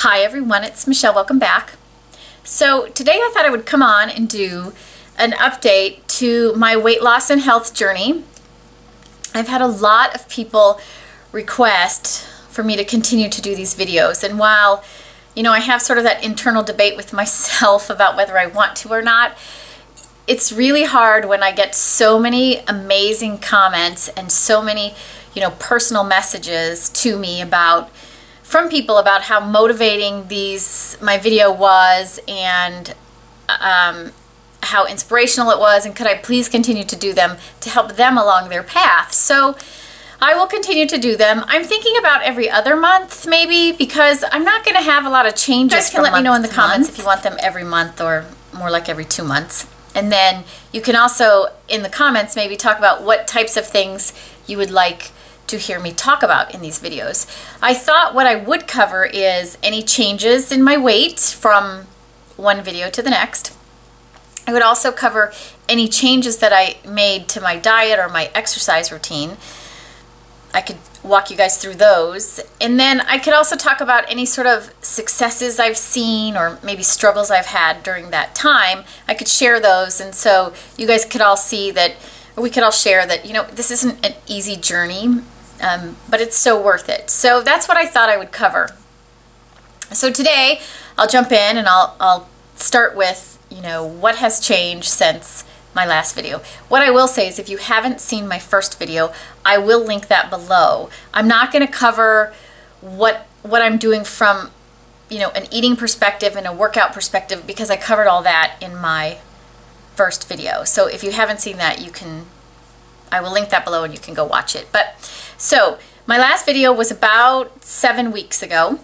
Hi everyone, it's Michelle. Welcome back. So today I thought I would come on and do an update to my weight loss and health journey. I've had a lot of people request for me to continue to do these videos, and while I have sort of that internal debate with myself about whether I want to or not, it's really hard when I get so many amazing comments and so many personal messages to me from people about how motivating my video was, and how inspirational it was, and could I please continue to do them to help them along their path. So I will continue to do them. I'm thinking about every other month maybe, because I'm not going to have a lot of changes. You guys can let me know in the comments if you want them every month or more like every 2 months. And then you can also in the comments maybe talk about what types of things you would like to hear me talk about in these videos. I thought what I would cover is any changes in my weight from one video to the next. I would also cover any changes that I made to my diet or my exercise routine. I could walk you guys through those. And then I could also talk about any sort of successes I've seen or maybe struggles I've had during that time. I could share those, and so you guys could all see that, or we could all share that, this isn't an easy journey, but it's so worth it. So that's what I thought I would cover. So today I'll jump in and I'll start with, what has changed since my last video. What I will say is, if you haven't seen my first video, I will link that below. I'm not going to cover what I'm doing from an eating perspective and a workout perspective, because I covered all that in my first video. So if you haven't seen that, I will link that below and you can go watch it. But so my last video was about 7 weeks ago,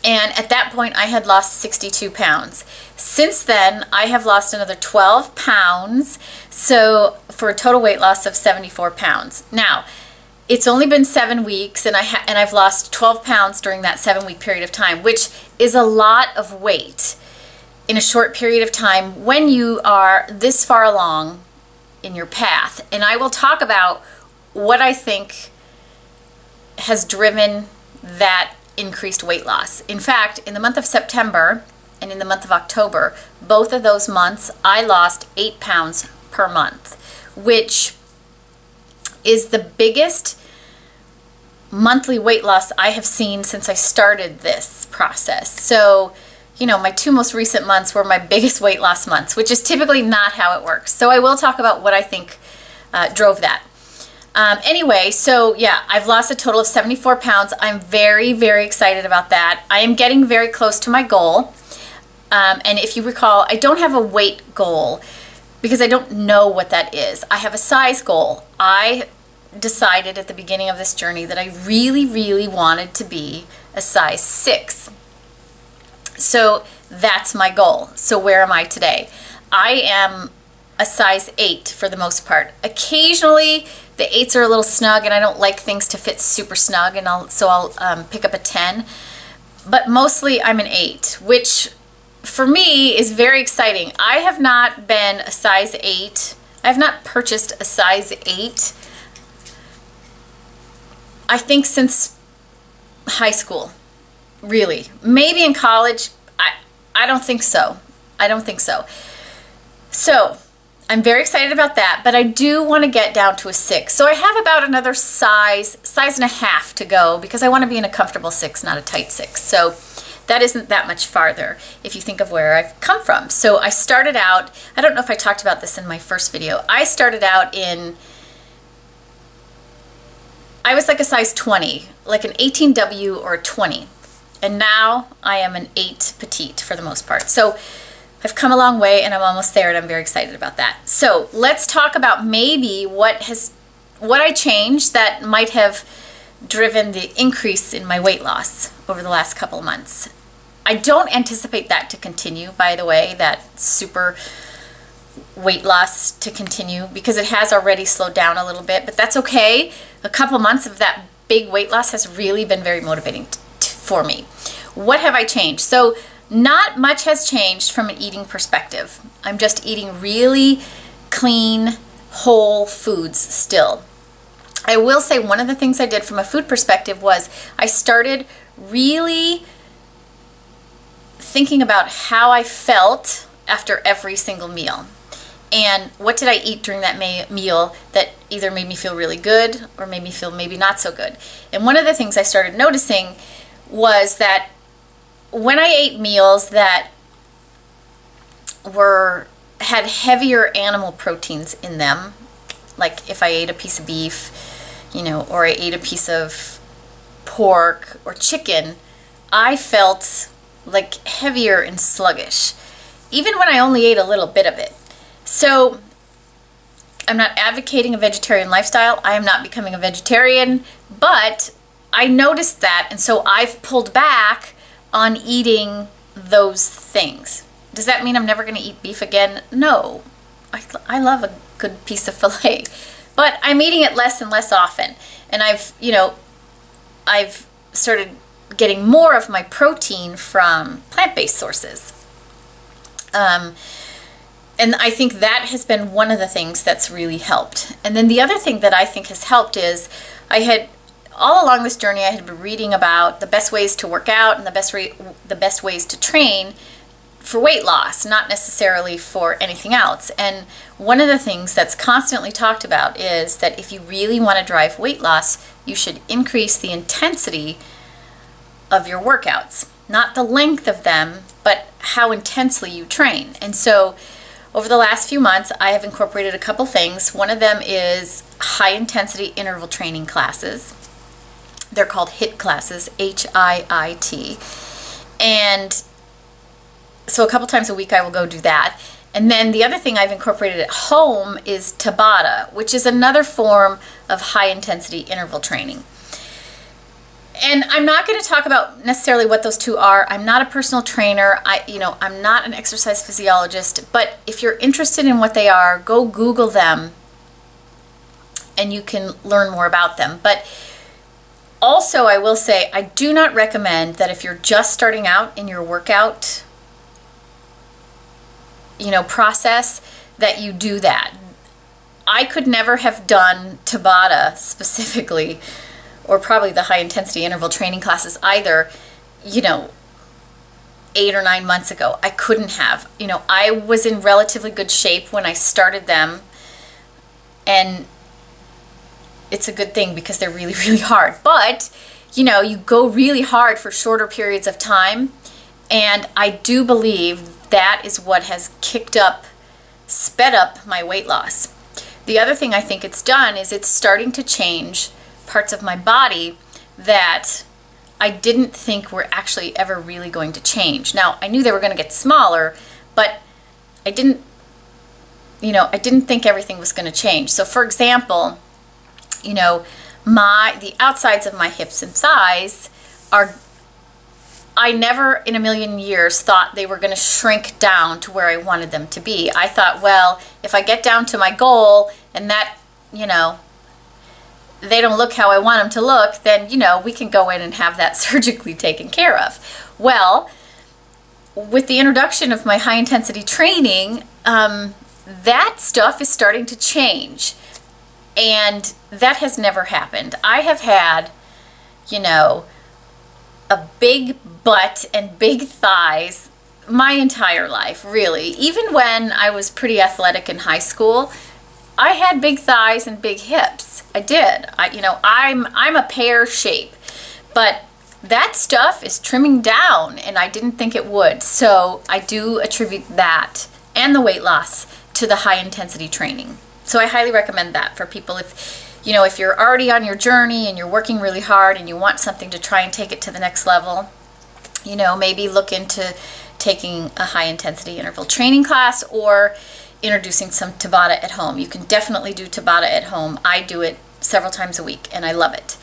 and at that point I had lost 62 pounds. Since then I have lost another 12 pounds, so for a total weight loss of 74 pounds. Now it's only been 7 weeks, and I've lost 12 pounds during that 7-week period of time, which is a lot of weight in a short period of time when you are this far along in your path. And I will talk about what I think has driven that increased weight loss. In fact, in the month of September and in the month of October, both of those months, I lost 8 pounds per month, which is the biggest monthly weight loss I have seen since I started this process. So, my 2 most recent months were my biggest weight loss months, which is typically not how it works. So I will talk about what I think drove that. Anyway, so yeah, I've lost a total of 74 pounds. I'm very, very excited about that. I am getting very close to my goal. And if you recall, I don't have a weight goal because I don't know what that is. I have a size goal. I decided at the beginning of this journey that I really, really wanted to be a size 6. So that's my goal. So where am I today? I am a size 8 for the most part. Occasionally the 8s are a little snug, and I don't like things to fit super snug, and I'll pick up a 10. But mostly I'm an 8, which for me is very exciting. I have not been a size 8. I have not purchased a size 8, I think, since high school. Really. Maybe in college. I don't think so. I don't think so. So I'm very excited about that, but I do want to get down to a 6. So I have about another size and a half to go, because I want to be in a comfortable 6, not a tight 6. So that isn't that much farther if you think of where I've come from. So I started out, I don't know if I talked about this in my first video, I started out I was like a size 20, like an 18W or a 20. And now I am an 8 petite for the most part. So I've come a long way, and I'm almost there, and I'm very excited about that. So let's talk about maybe what I changed that might have driven the increase in my weight loss over the last couple of months. I don't anticipate that to continue, by the way, that super weight loss to continue, because it has already slowed down a little bit, but that's okay. A couple months of that big weight loss has really been very motivating for me. What have I changed? So not much has changed from an eating perspective. I'm just eating really clean, whole foods still. I will say one of the things I did from a food perspective was I started really thinking about how I felt after every single meal. And what did I eat during that meal that either made me feel really good or made me feel maybe not so good. And one of the things I started noticing was that when I ate meals that had heavier animal proteins in them, like if I ate a piece of beef, you know, or I ate a piece of pork or chicken, I felt like heavier and sluggish, even when I only ate a little bit of it. So I'm not advocating a vegetarian lifestyle. I am not becoming a vegetarian, but I noticed that, and so I've pulled back on eating those things. Does that mean I'm never going to eat beef again? No. I love a good piece of filet, but I'm eating it less and less often. And I've started getting more of my protein from plant-based sources. And I think that has been one of the things that's really helped. And then the other thing that I think has helped is all along this journey, I had been reading about the best ways to work out and the best ways to train for weight loss, not necessarily for anything else. And one of the things that's constantly talked about is that if you really want to drive weight loss, you should increase the intensity of your workouts. Not the length of them, but how intensely you train. And so over the last few months, I have incorporated a couple things. One of them is high intensity interval training classes. They're called HIIT classes, H-I-I-T. And so a couple times a week I will go do that. And then the other thing I've incorporated at home is Tabata, which is another form of high intensity interval training. And I'm not going to talk about necessarily what those two are. I'm not a personal trainer. I'm not an exercise physiologist, but if you're interested in what they are, go Google them and you can learn more about them. But also I will say, I do not recommend that if you're just starting out in your workout process, that you do that. I could never have done Tabata specifically, or probably the high intensity interval training classes either, 8 or 9 months ago. I couldn't have. I was in relatively good shape when I started them, and it's a good thing because they're really, really hard. But, you go really hard for shorter periods of time, and I do believe that is what has sped up my weight loss. The other thing I think it's done is it's starting to change parts of my body that I didn't think were actually ever really going to change. Now, I knew they were going to get smaller, but I didn't think everything was going to change. So for example, the outsides of my hips and thighs I never in a million years thought they were going to shrink down to where I wanted them to be. I thought, well, if I get down to my goal and that, they don't look how I want them to look, then, we can go in and have that surgically taken care of. Well, with the introduction of my high intensity training, that stuff is starting to change. And that has never happened. I have had, a big butt and big thighs my entire life, really. Even when I was pretty athletic in high school, I had big thighs and big hips. I did. I'm a pear shape, but that stuff is trimming down, and I didn't think it would. So I do attribute that and the weight loss to the high intensity training. So I highly recommend that for people if you're already on your journey and you're working really hard and you want something to try and take it to the next level, maybe look into taking a high intensity interval training class or introducing some Tabata at home. You can definitely do Tabata at home. I do it several times a week and I love it.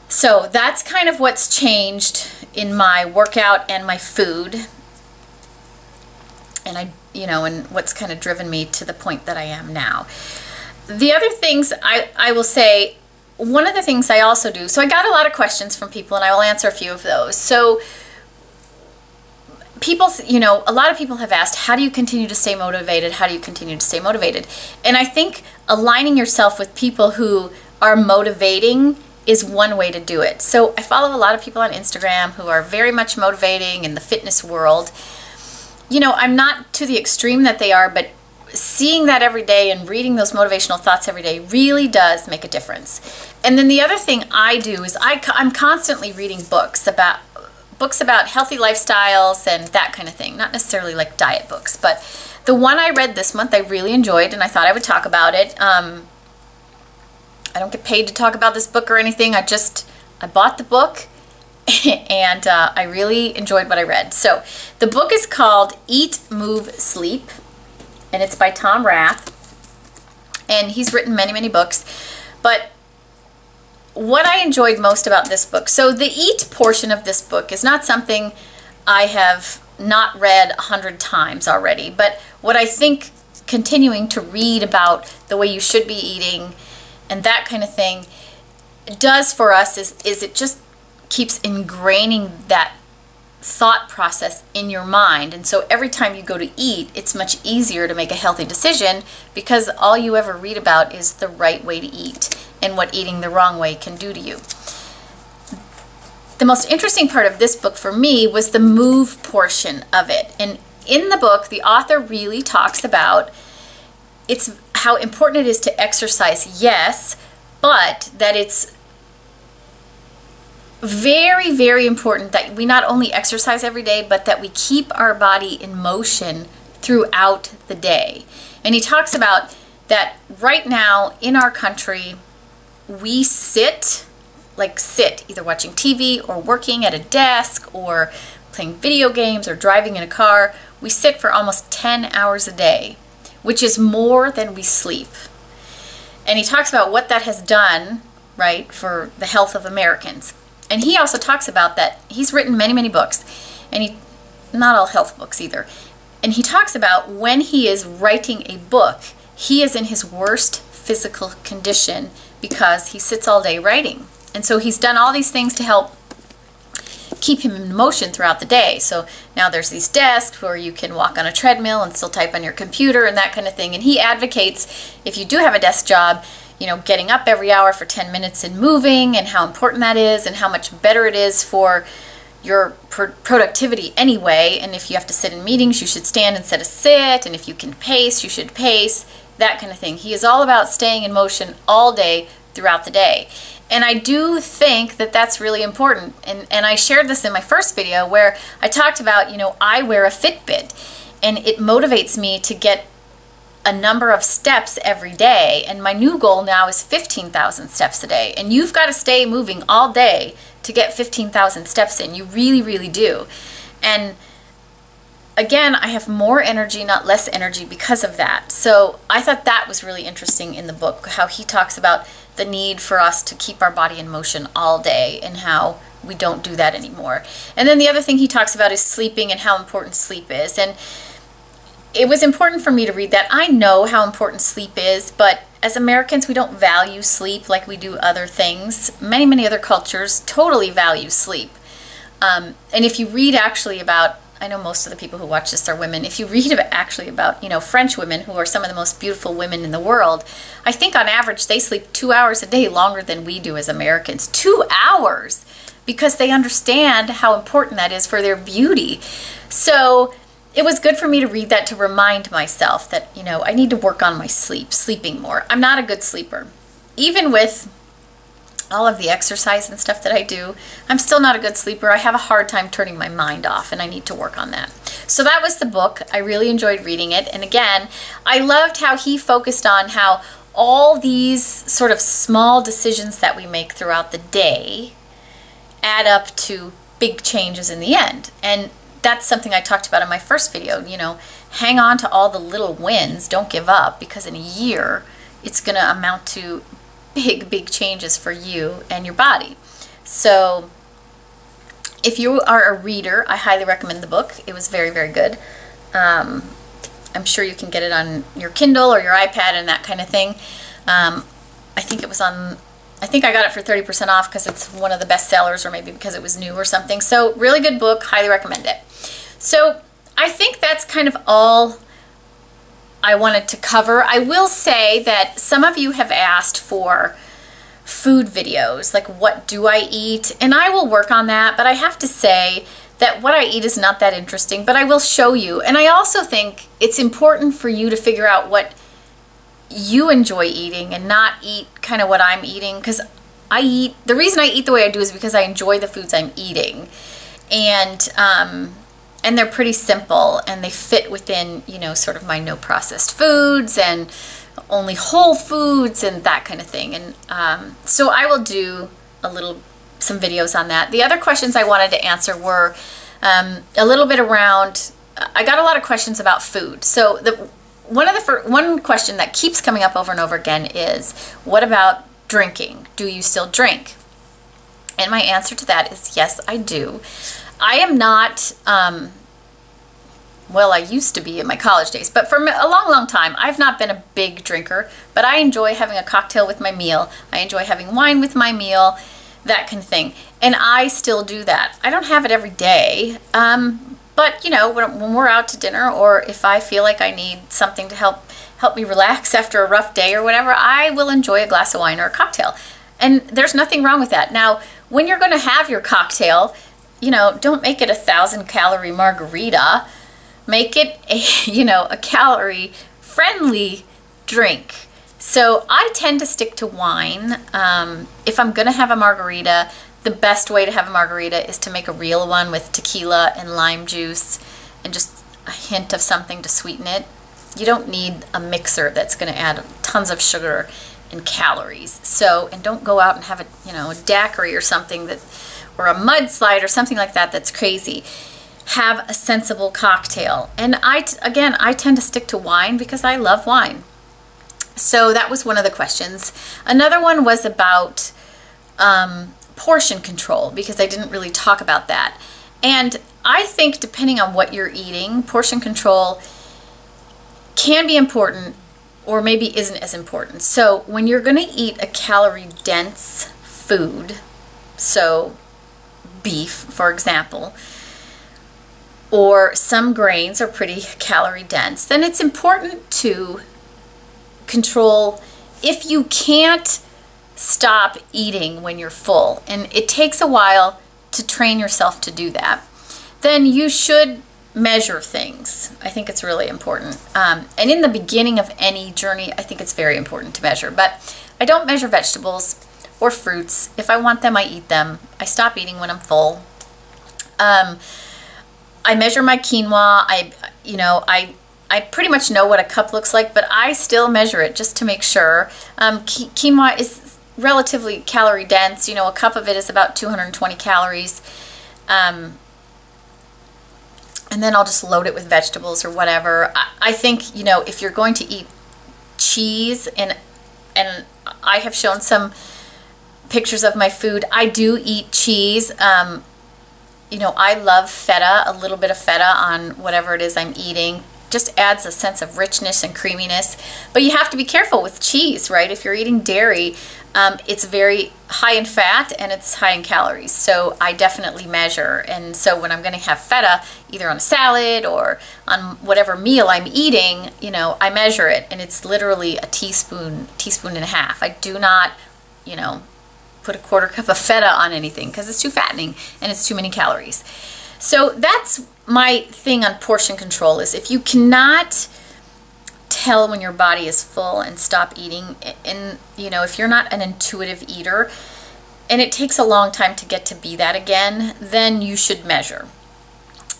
So that's kind of what's changed in my workout and my food, and and what's kind of driven me to the point that I am now. The other things I will say, one of the things I also do, so I got a lot of questions from people and I will answer a few of those. So people, a lot of people have asked, how do you continue to stay motivated? How do you continue to stay motivated? And I think aligning yourself with people who are motivating is one way to do it. So I follow a lot of people on Instagram who are very much motivating in the fitness world. You know, I'm not to the extreme that they are, but seeing that every day and reading those motivational thoughts every day really does make a difference. And then the other thing I do is I'm constantly reading books about healthy lifestyles and that kind of thing. Not necessarily like diet books, but the one I read this month I really enjoyed, and I thought I would talk about it. I don't get paid to talk about this book or anything. I bought the book and I really enjoyed what I read. So the book is called Eat, Move, Sleep, and it's by Tom Rath. And he's written many, many books. But what I enjoyed most about this book, so the eat portion of this book is not something I have not read 100 times already. But what I think continuing to read about the way you should be eating and that kind of thing does for us is it just keeps ingraining that thought process in your mind. And so every time you go to eat, it's much easier to make a healthy decision because all you ever read about is the right way to eat and what eating the wrong way can do to you. The most interesting part of this book for me was the move portion of it. And in the book, the author really talks about how important it is to exercise, yes, but that it's very, very important that we not only exercise every day, but that we keep our body in motion throughout the day. And he talks about that right now in our country, we sit, either watching TV or working at a desk or playing video games or driving in a car. We sit for almost 10 hours a day, which is more than we sleep. And he talks about what that has done, right, for the health of Americans. And he also talks about that he's written many, many books, and not all health books either. And he talks about when he is writing a book, he is in his worst physical condition because he sits all day writing. And so he's done all these things to help keep him in motion throughout the day. So now there's these desks where you can walk on a treadmill and still type on your computer and that kind of thing. And he advocates, if you do have a desk job, you know, getting up every hour for 10 minutes and moving, and how important that is and how much better it is for your productivity anyway. And if you have to sit in meetings, you should stand instead of sit. And if you can pace, you should pace, that kind of thing. He is all about staying in motion all day throughout the day. And I do think that that's really important. And I shared this in my first video where I talked about, you know, I wear a Fitbit and it motivates me to get a number of steps every day. And my new goal now is 15,000 steps a day. And you've got to stay moving all day to get 15,000 steps in. You really, really do. And again, I have more energy, not less energy because of that. So I thought that was really interesting in the book, how he talks about the need for us to keep our body in motion all day and how we don't do that anymore. And then the other thing he talks about is sleeping and how important sleep is. And it was important for me to read that. I know how important sleep is, but as Americans, we don't value sleep like we do other things. Many, many other cultures totally value sleep. And if you read actually about, I know most of the people who watch this are women, if you read actually about, you know, French women who are some of the most beautiful women in the world, I think on average they sleep 2 hours a day longer than we do as Americans. 2 hours! Because they understand how important that is for their beauty. So it was good for me to read that to remind myself that, you know, I need to work on my sleeping more. I'm not a good sleeper. Even with all of the exercise and stuff that I do, I'm still not a good sleeper. I have a hard time turning my mind off, and I need to work on that. So that was the book. I really enjoyed reading it. And again, I loved how he focused on how all these sort of small decisions that we make throughout the day add up to big changes in the end. And that's something I talked about in my first video. You know, hang on to all the little wins. Don't give up, because in a year it's going to amount to big, big changes for you and your body. So if you are a reader, I highly recommend the book. It was very, very good. I'm sure you can get it on your Kindle or your iPad and that kind of thing. I think it was on, I think I got it for 30% off because it's one of the best sellers, or maybe because it was new or something. So really good book, highly recommend it. So I think that's kind of all I wanted to cover. I will say that some of you have asked for food videos, like what do I eat, and I will work on that, but I have to say that what I eat is not that interesting, but I will show you. And I also think it's important for you to figure out what you enjoy eating and not eat kind of what I'm eating, because the reason I eat the way I do is because I enjoy the foods I'm eating, and they're pretty simple, and they fit within, you know, sort of my no processed foods and only whole foods and that kind of thing. And so I will do some videos on that. The other questions I wanted to answer were a little bit around, I got a lot of questions about food. So one question that keeps coming up over and over again is, what about drinking? Do you still drink? And my answer to that is yes, I do. I am not, well, I used to be in my college days, but for a long, long time, I've not been a big drinker, but I enjoy having a cocktail with my meal. I enjoy having wine with my meal, that kind of thing. And I still do that. I don't have it every day, but you know, when we're out to dinner, or if I feel like I need something to help me relax after a rough day or whatever, I will enjoy a glass of wine or a cocktail. And there's nothing wrong with that. Now, when you're going to have your cocktail, you know, don't make it a 1,000-calorie margarita. Make it a calorie-friendly drink. So I tend to stick to wine. If I'm going to have a margarita, the best way to have a margarita is to make a real one with tequila and lime juice and just a hint of something to sweeten it. You don't need a mixer that's going to add tons of sugar and calories. So, and don't go out and have a daiquiri or something or a mudslide or something like that that's crazy. Have a sensible cocktail. And I tend to stick to wine because I love wine. So that was one of the questions. Another one was about portion control, because I didn't really talk about that. And I think depending on what you're eating, portion control can be important or maybe isn't as important. So when you're going to eat a calorie-dense food, so beef, for example, or some grains are pretty calorie dense, then it's important to control. If you can't stop eating when you're full, and it takes a while to train yourself to do that, then you should measure things. I think it's really important. And in the beginning of any journey, I think it's very important to measure. But I don't measure vegetables or fruits. If I want them, I eat them. I stop eating when I'm full. I measure my quinoa. I pretty much know what a cup looks like, but I still measure it just to make sure. Quinoa is relatively calorie dense. You know, a cup of it is about 220 calories. And then I'll just load it with vegetables or whatever. I think, you know, if you're going to eat cheese, and I have shown some pictures of my food, I do eat cheese. You know, I love feta. A little bit of feta on whatever it is I'm eating just adds a sense of richness and creaminess. But you have to be careful with cheese, right? If you're eating dairy, it's very high in fat and it's high in calories. So I definitely measure. And so when I'm going to have feta, either on a salad or on whatever meal I'm eating, you know, I measure it, and it's literally a teaspoon and a half. I do not, you know, put a quarter cup of feta on anything because it's too fattening and it's too many calories. So that's my thing on portion control, is if you cannot tell when your body is full and stop eating, and you know, if you're not an intuitive eater and it takes a long time to get to be that again, then you should measure.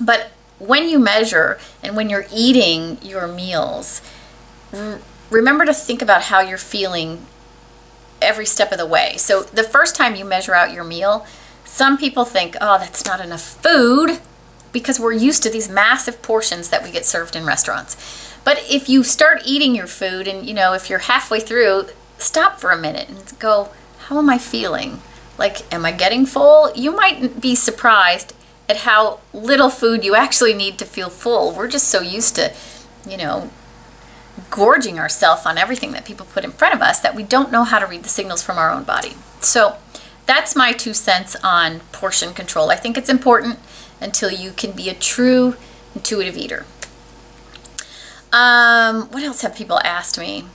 But when you measure and when you're eating your meals, remember to think about how you're feeling every step of the way. So the first time you measure out your meal, some people think, oh, that's not enough food, because we're used to these massive portions that we get served in restaurants. But if you start eating your food, and you know, if you're halfway through, stop for a minute and go, how am I feeling? Like, am I getting full? You might be surprised at how little food you actually need to feel full. We're just so used to, you know, gorging ourselves on everything that people put in front of us that we don't know how to read the signals from our own body. So that's my 2 cents on portion control. I think it's important until you can be a true intuitive eater. What else have people asked me?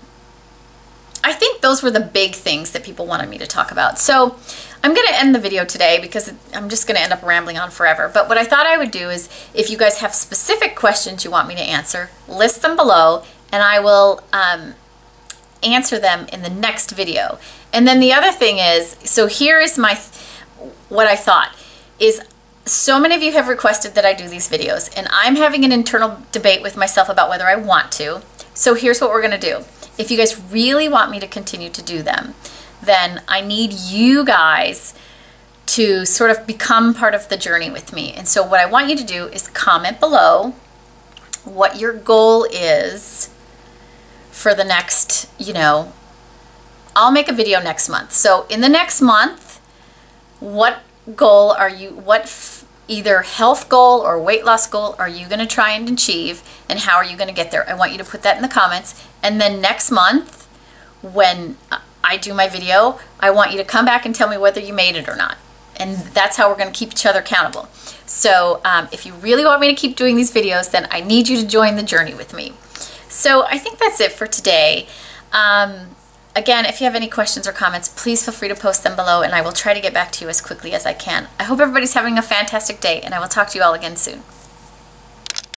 I think those were the big things that people wanted me to talk about. So I'm going to end the video today because I'm just going to end up rambling on forever. But what I thought I would do is, if you guys have specific questions you want me to answer, list them below and I will answer them in the next video. And then the other thing is, so here is what I thought is, so many of you have requested that I do these videos, and I'm having an internal debate with myself about whether I want to. So here's what we're going to do. If you guys really want me to continue to do them, then I need you guys to sort of become part of the journey with me. And so what I want you to do is comment below what your goal is for the next, I'll make a video next month. So in the next month, what goal are you, either health goal or weight loss goal are you going to try and achieve, and how are you going to get there? I want you to put that in the comments. And then next month, when I do my video, I want you to come back and tell me whether you made it or not. And that's how we're going to keep each other accountable. So if you really want me to keep doing these videos, then I need you to join the journey with me. So I think that's it for today. Again, if you have any questions or comments, please feel free to post them below and I will try to get back to you as quickly as I can. I hope everybody's having a fantastic day, and I will talk to you all again soon.